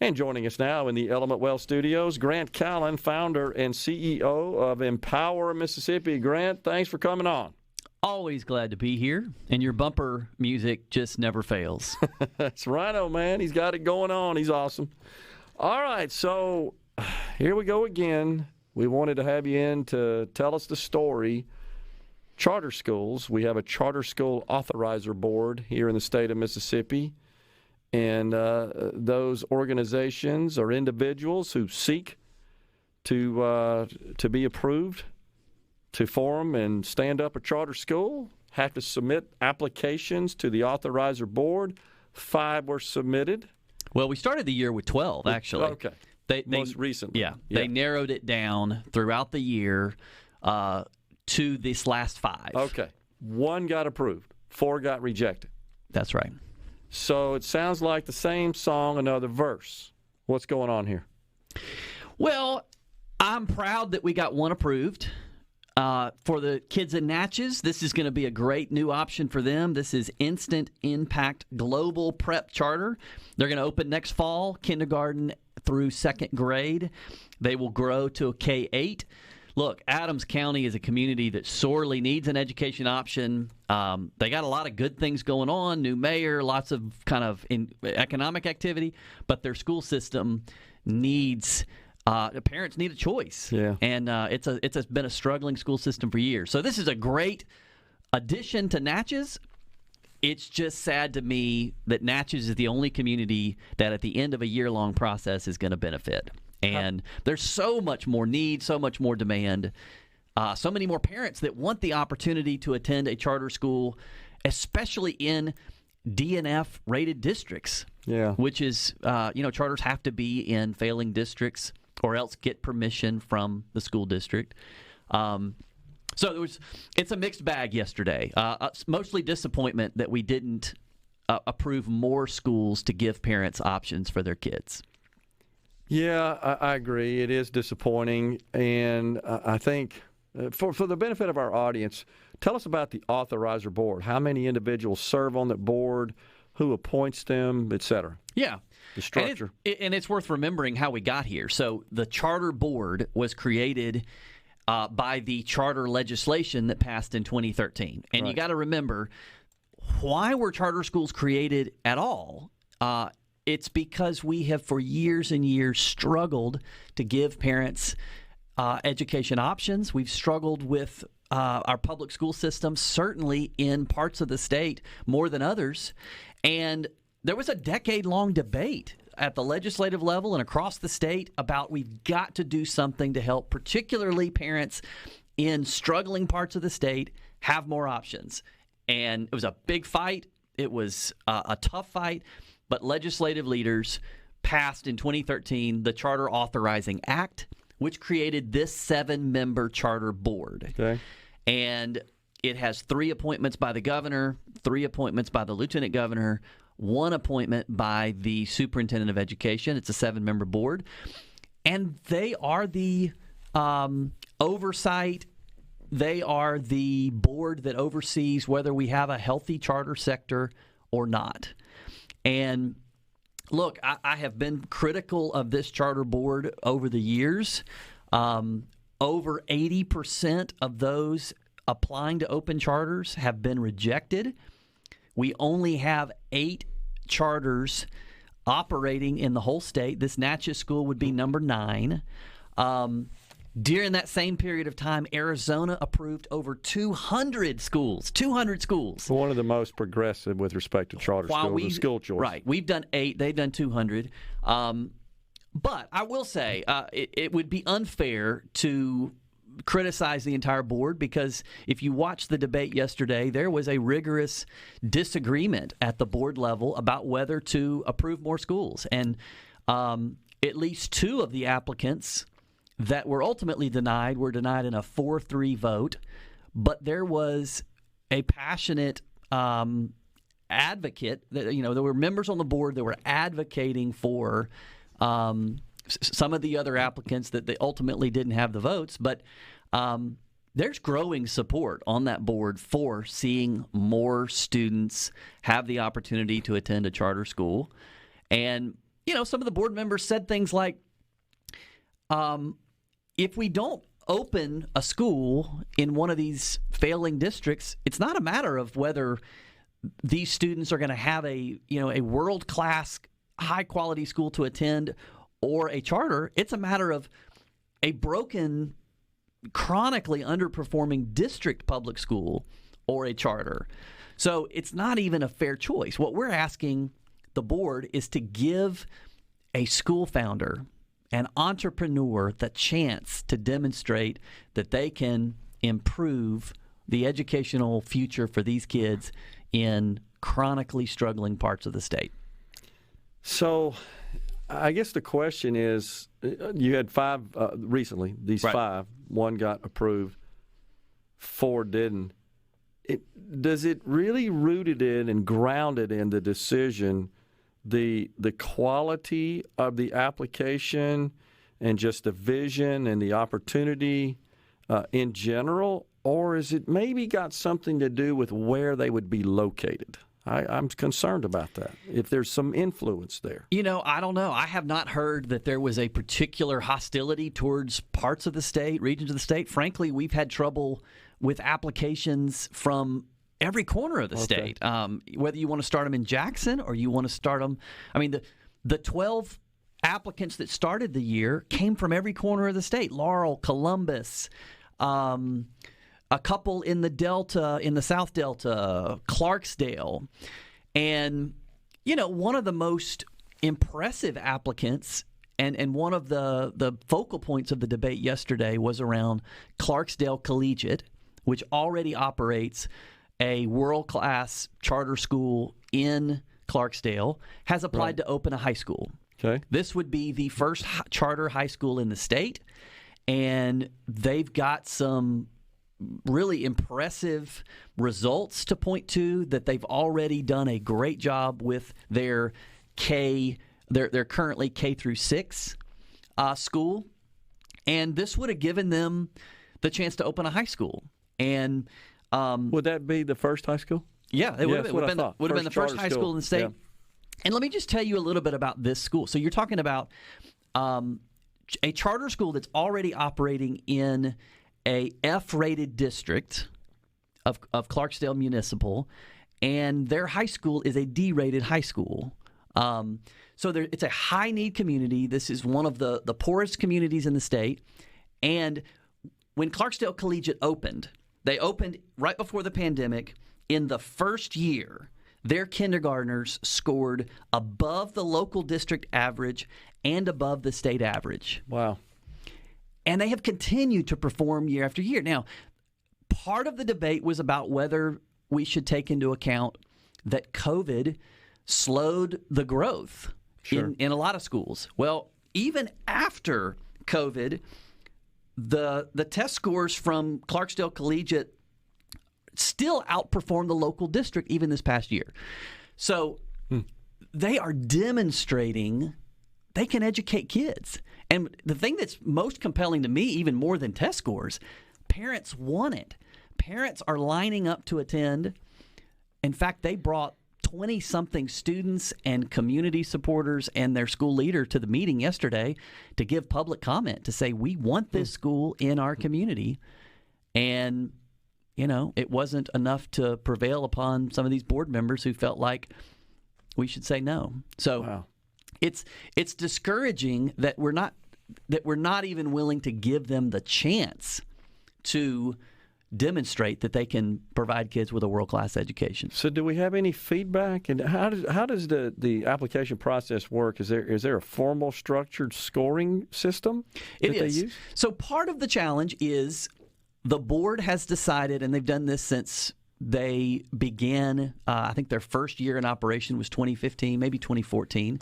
And joining us now in the Element Well Studios, Grant Callen, founder and CEO of Empower Mississippi. Grant, thanks for coming on. Always glad to be here, and your bumper music just never fails. That's Rhino, man. He's got it going on. He's awesome. All right, so here we go again. We wanted to have you in to tell us the story. Charter schools. We have a charter school authorizer board here in the state of Mississippi. And those organizations or individuals who seek to be approved to form and stand up a charter school have to submit applications to the authorizer board. 5 were submitted. Well, we started the year with 12, actually. Okay. Most recently. Yeah. They narrowed it down throughout the year to this last 5. Okay. 1 got approved. 4 got rejected. That's right. So it sounds like the same song, another verse. What's going on here? Well, I'm proud that we got 1 approved. For the kids in Natchez, this is going to be a great new option for them. This is Instant Impact Global Prep Charter. They're going to open next fall, kindergarten through 2nd grade. They will grow to a K-8. Look, Adams County is a community that sorely needs an education option. They got a lot of good things going on, new mayor, lots of kind of economic activity, but their school system needs the parents need a choice. Yeah. And it's been a struggling school system for years. So this is a great addition to Natchez. It's just sad to me that Natchez is the only community that at the end of a year-long process is going to benefit. And there's so much more need, so much more demand, so many more parents that want the opportunity to attend a charter school, especially in DNF-rated districts. Yeah. Which is, charters have to be in failing districts or else get permission from the school district. So it's a mixed bag yesterday. Mostly disappointment that we didn't approve more schools to give parents options for their kids. Yeah, I agree. It is disappointing, and I think for the benefit of our audience, tell us about the authorizer board. How many individuals serve on that board, who appoints them, et cetera? Yeah. The structure. And it's worth remembering how we got here. So the charter board was created by the charter legislation that passed in 2013. And right. You got to remember, why were charter schools created at all? It's because we have for years and years struggled to give parents education options. We've struggled with our public school system, certainly in parts of the state more than others. And there was a decade-long debate at the legislative level and across the state about we've got to do something to help particularly parents in struggling parts of the state have more options. And it was a big fight. It was a tough fight. But legislative leaders passed in 2013 the Charter Authorizing Act, which created this 7-member charter board. Okay. And it has 3 appointments by the governor, 3 appointments by the lieutenant governor, 1 appointment by the superintendent of education. It's a 7-member board. And they are the oversight. They are the board that oversees whether we have a healthy charter sector or not. And look, I have been critical of this charter board over the years. Over 80% of those applying to open charters have been rejected. We only have 8 charters operating in the whole state. This Natchez school would be number 9. During that same period of time, Arizona approved over 200 schools. 200 schools. One of the most progressive with respect to charter schools and school choice. Right. We've done 8. They've done 200. But I will say it would be unfair to criticize the entire board because if you watched the debate yesterday, there was a rigorous disagreement at the board level about whether to approve more schools. And at least 2 of the applicants that were ultimately denied were denied in a 4-3 vote, but there was a passionate advocate that, there were members on the board that were advocating for some of the other applicants that they ultimately didn't have the votes, but there's growing support on that board for seeing more students have the opportunity to attend a charter school. And some of the board members said things like, if we don't open a school in one of these failing districts, it's not a matter of whether these students are going to have a world-class, high-quality school to attend or a charter. It's a matter of a broken, chronically underperforming district public school or a charter. So it's not even a fair choice. What we're asking the board is to give a school founder, an entrepreneur, the chance to demonstrate that they can improve the educational future for these kids in chronically struggling parts of the state. So I guess the question is, you had 5 recently, these Right. 5, 1 got approved, 4 didn't. Does it really rooted in and grounded in the decision the quality of the application and just the vision and the opportunity in general, or is it maybe got something to do with where they would be located? I'm concerned about that, if there's some influence there. I don't know. I have not heard that there was a particular hostility towards parts of the state, regions of the state. Frankly, we've had trouble with applications from every corner of the state, whether you want to start them in Jackson or you want to start them. I mean, the 12 applicants that started the year came from every corner of the state: Laurel, Columbus, a couple in the Delta, in the South Delta, Clarksdale. And, one of the most impressive applicants and one of the focal points of the debate yesterday was around Clarksdale Collegiate, which already operates a world-class charter school in Clarksdale, has applied to open a high school. Okay. This would be the first charter high school in the state, and they've got some really impressive results to point to, that they've already done a great job with their they're currently K through 6 school, and this would have given them the chance to open a high school. And would that be the first high school? Yeah, it would have been the first high school in the state. Yeah. And let me just tell you a little bit about this school. So you're talking about a charter school that's already operating in a F-rated district of Clarksdale Municipal, and their high school is a D-rated high school. So it's a high-need community. This is one of the poorest communities in the state. And when Clarksdale Collegiate opened, they opened right before the pandemic. In the first year, their kindergartners scored above the local district average and above the state average. Wow. And they have continued to perform year after year. Now, part of the debate was about whether we should take into account that COVID slowed the growth in a lot of schools. Well, even after COVID, the test scores from Clarksdale Collegiate still outperformed the local district even this past year. So they are demonstrating they can educate kids. And the thing that's most compelling to me, even more than test scores, parents want it. Parents are lining up to attend. In fact, they brought 20-something students and community supporters and their school leader to the meeting yesterday to give public comment, to say, we want this school in our community. And, it wasn't enough to prevail upon some of these board members who felt like we should say no. So wow. It's discouraging that we're not even willing to give them the chance to demonstrate that they can provide kids with a world-class education. So do we have any feedback? And how does the application process work? Is there a formal structured scoring system that they use? So part of the challenge is the board has decided, and they've done this since they began, I think their first year in operation was 2015, maybe 2014.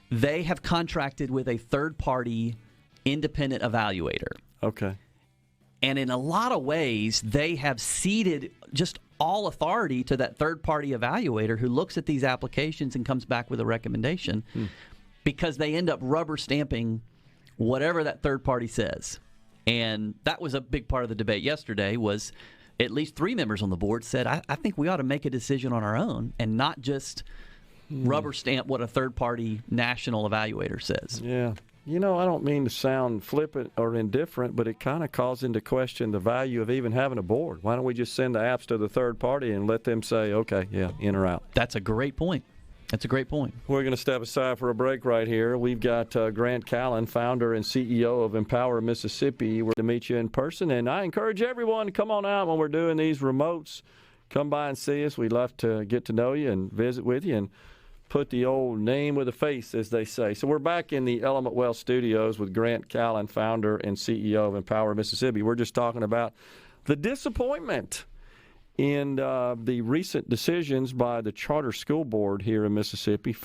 They have contracted with a third-party independent evaluator. Okay. And in a lot of ways, they have ceded just all authority to that third-party evaluator who looks at these applications and comes back with a recommendation, because they end up rubber stamping whatever that third party says. And that was a big part of the debate yesterday, was at least 3 members on the board said, I think we ought to make a decision on our own and not just rubber stamp what a third-party national evaluator says. Yeah. I don't mean to sound flippant or indifferent, but it kind of calls into question the value of even having a board. Why don't we just send the apps to the third party and let them say, okay, yeah, in or out? That's a great point. We're going to step aside for a break right here. We've got Grant Callen, founder and CEO of Empower Mississippi. We're to meet you in person, and I encourage everyone to come on out when we're doing these remotes. Come by and see us. We'd love to get to know you and visit with you and put the old name with a face, as they say. So we're back in the Element Wealth Studios with Grant Callen, founder and CEO of Empower Mississippi. We're just talking about the disappointment in the recent decisions by the Charter School Board here in Mississippi.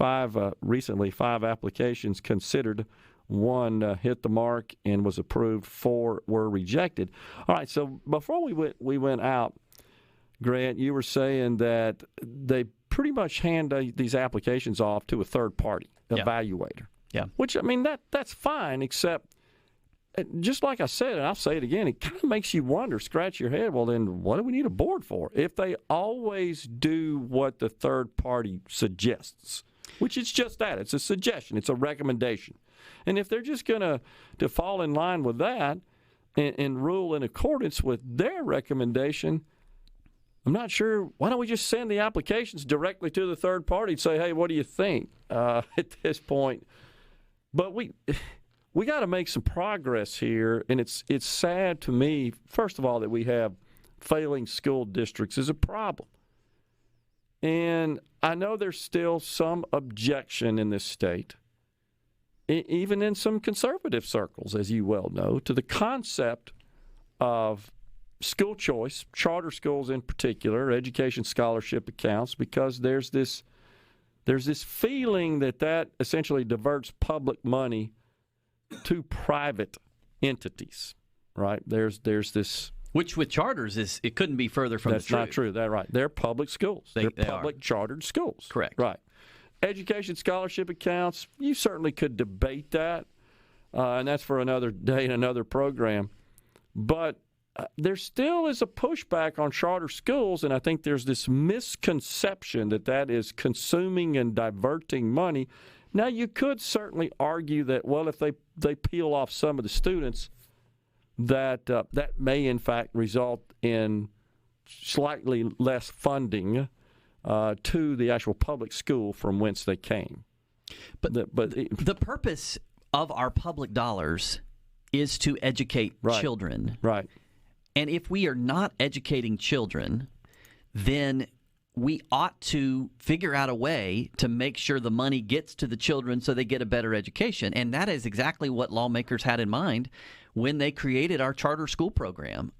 Recently, 5 applications considered. 1 hit the mark and was approved. 4 were rejected. All right, so before we went out, Grant, you were saying that they pretty much hand these applications off to a third-party evaluator. Yeah. Which, I mean, that's fine, except just like I said, and I'll say it again, it kind of makes you wonder, scratch your head, well, then what do we need a board for? If they always do what the third party suggests, which is just that. It's a suggestion. It's a recommendation. And if they're just going to fall in line with that and rule in accordance with their recommendation, I'm not sure. Why don't we just send the applications directly to the third party and say, hey, what do you think at this point? But we got to make some progress here, and it's sad to me, first of all, that we have failing school districts is a problem. And I know there's still some objection in this state, even in some conservative circles, as you well know, to the concept of school choice, charter schools in particular, education scholarship accounts, because there's this feeling that essentially diverts public money to private entities, right? There's this, which with charters it couldn't be further from the truth. That's not true. That's right. They're public schools. They're public chartered schools. Correct. Right. Education scholarship accounts, you certainly could debate that, and that's for another day and another program. But there still is a pushback on charter schools, and I think there's this misconception that is consuming and diverting money. Now, you could certainly argue that, well, if they peel off some of the students, that may, in fact, result in slightly less funding to the actual public school from whence they came. But the purpose of our public dollars is to educate children. Right. And if we are not educating children, then we ought to figure out a way to make sure the money gets to the children so they get a better education. And that is exactly what lawmakers had in mind when they created our charter school program.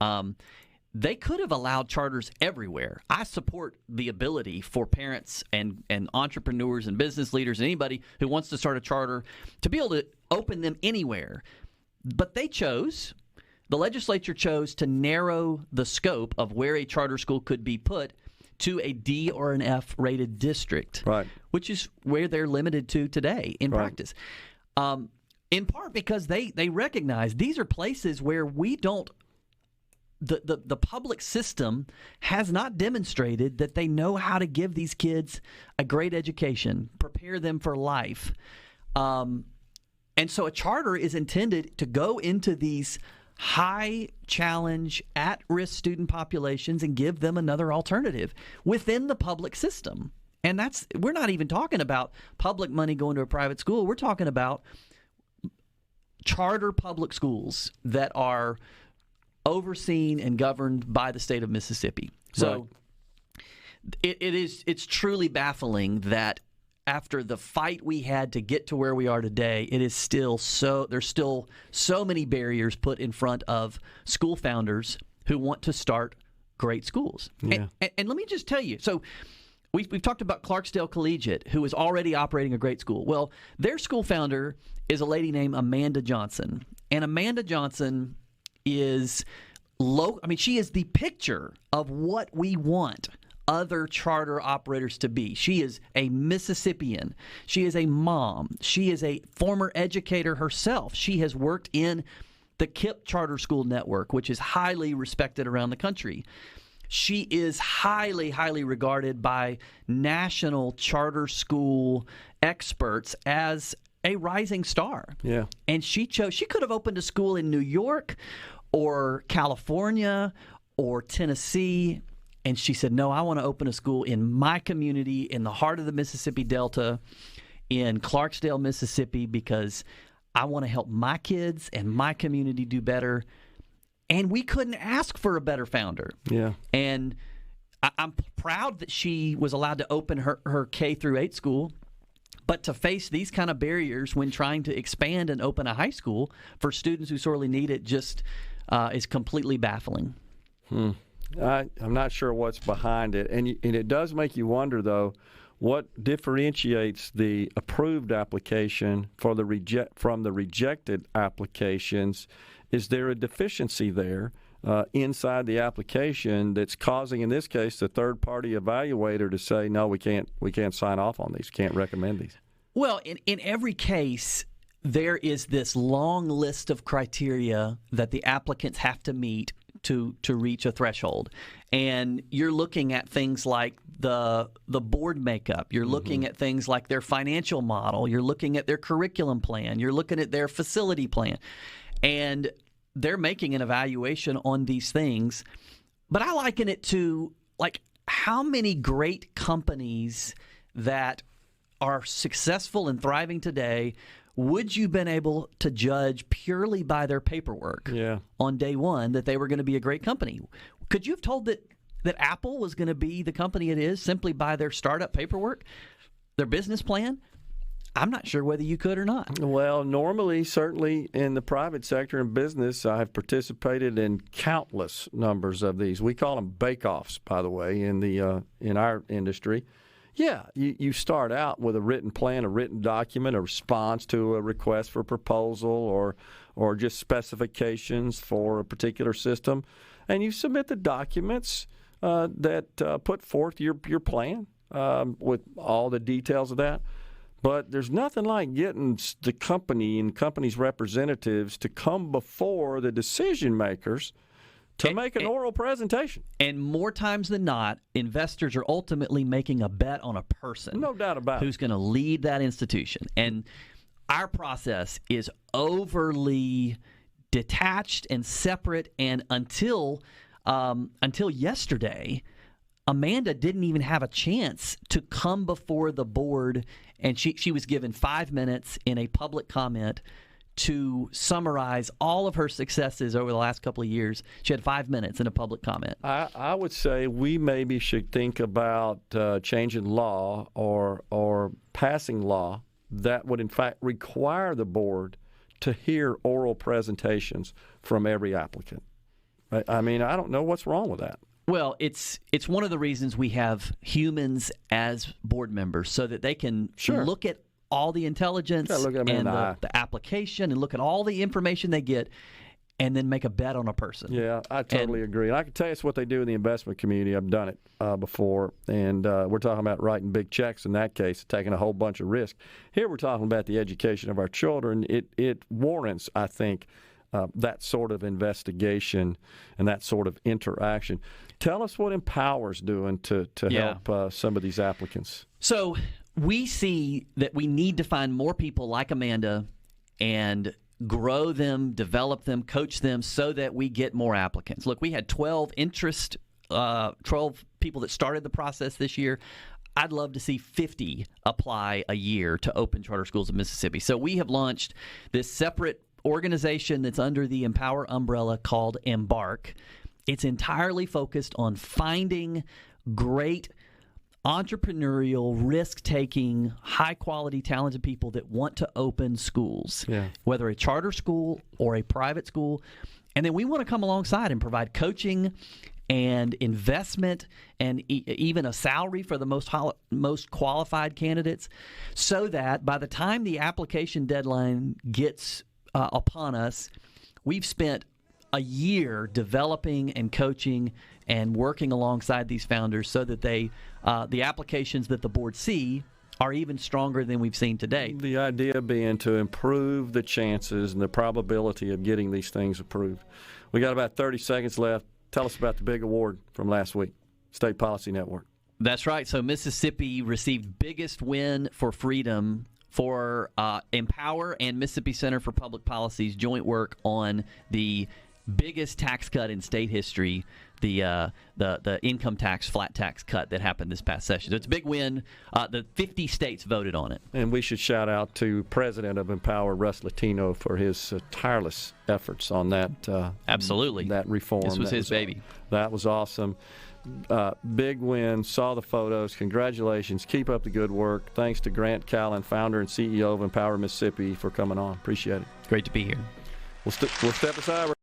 They could have allowed charters everywhere. I support the ability for parents and entrepreneurs and business leaders and anybody who wants to start a charter to be able to open them anywhere. But the legislature chose to narrow the scope of where a charter school could be put to a D or an F rated district, right, which is where they're limited to today in practice. In part because they recognize these are places where we don't the public system has not demonstrated that they know how to give these kids a great education, prepare them for life. And so a charter is intended to go into these high challenge, at-risk student populations and give them another alternative within the public system. And we're not even talking about public money going to a private school. We're talking about charter public schools that are overseen and governed by the state of Mississippi. So it's truly baffling that after the fight we had to get to where we are today, there's still so many barriers put in front of school founders who want to start great schools. Yeah. And let me just tell you, so we've talked about Clarksdale Collegiate, who is already operating a great school. Well, their school founder is a lady named Amanda Johnson. And Amanda Johnson is she is the picture of what we want other charter operators to be. She is a Mississippian. She is a mom. She is a former educator herself. She has worked in the KIPP Charter School Network, which is highly respected around the country. She is highly, highly regarded by national charter school experts as a rising star. Yeah. And she could have opened a school in New York or California or Tennessee. And she said, no, I want to open a school in my community in the heart of the Mississippi Delta in Clarksdale, Mississippi, because I want to help my kids and my community do better. And we couldn't ask for a better founder. Yeah. And I'm proud that she was allowed to open her K through 8 school. But to face these kind of barriers when trying to expand and open a high school for students who sorely need it just is completely baffling. I'm not sure what's behind it. And it does make you wonder, though, what differentiates the approved application from the rejected applications. Is there a deficiency there inside the application that's causing, in this case, the third-party evaluator to say, no, we can't sign off on these, can't recommend these? Well, in every case, there is this long list of criteria that the applicants have to meet to reach a threshold. And you're looking at things like the board makeup. You're looking at things like their financial model. You're looking at their curriculum plan. You're looking at their facility plan. And they're making an evaluation on these things. But I liken it to, like, how many great companies that are successful and thriving today would you been able to judge purely by their paperwork on day one that they were going to be a great company? Could you have told that Apple was going to be the company it is simply by their startup paperwork, their business plan? I'm not sure whether you could or not. Well, normally, certainly in the private sector and business, I have participated in countless numbers of these. We call them bake-offs, by the way, in our industry. Yeah, you start out with a written plan, a written document, a response to a request for proposal or just specifications for a particular system, and you submit the documents that put forth your plan with all the details of that. But there's nothing like getting the company and company's representatives to come before the decision makers to make an oral presentation. And more times than not, investors are ultimately making a bet on a person. No doubt about it. Who's going to lead that institution. And our process is overly detached and separate. And until yesterday, Amanda didn't even have a chance to come before the board, and she was given 5 minutes in a public comment to summarize all of her successes over the last couple of years. She had 5 minutes in a public comment. I would say we maybe should think about changing law or passing law that would, in fact, require the board to hear oral presentations from every applicant. I mean, I don't know what's wrong with that. Well, it's one of the reasons we have humans as board members, so that they can look at all the intelligence and the application and look at all the information they get and then make a bet on a person. Yeah, I totally agree. And I can tell you it's what they do in the investment community. I've done it before, and we're talking about writing big checks in that case, taking a whole bunch of risk. Here we're talking about the education of our children. It warrants, I think, that sort of investigation and that sort of interaction. Tell us what Empower's doing to help some of these applicants. So we see that we need to find more people like Amanda and grow them, develop them, coach them so that we get more applicants. Look, we had 12 people that started the process this year. I'd love to see 50 apply a year to open charter schools in Mississippi. So we have launched this separate organization that's under the Empower umbrella called Embark. It's entirely focused on finding great entrepreneurial, risk-taking, high-quality, talented people that want to open schools, whether a charter school or a private school. And then we want to come alongside and provide coaching and investment and even a salary for the most qualified candidates, so that by the time the application deadline gets upon us, we've spent a year developing and coaching and working alongside these founders so that the applications that the board see are even stronger than we've seen today. The idea being to improve the chances and the probability of getting these things approved. We got about 30 seconds left. tell us about the big award from last week, State Policy Network. That's right. So Mississippi received biggest win for freedom for Empower and Mississippi Center for Public Policy's joint work on the biggest tax cut in state history, the income tax, flat tax cut that happened this past session. So it's a big win. The 50 states voted on it. And we should shout out to President of Empower, Russ Latino, for his tireless efforts on that. Absolutely. That reform. This was his baby. That was awesome. Big win. Saw the photos. Congratulations. Keep up the good work. Thanks to Grant Callen, founder and CEO of Empower Mississippi, for coming on. Appreciate it. Great to be here. We'll step aside.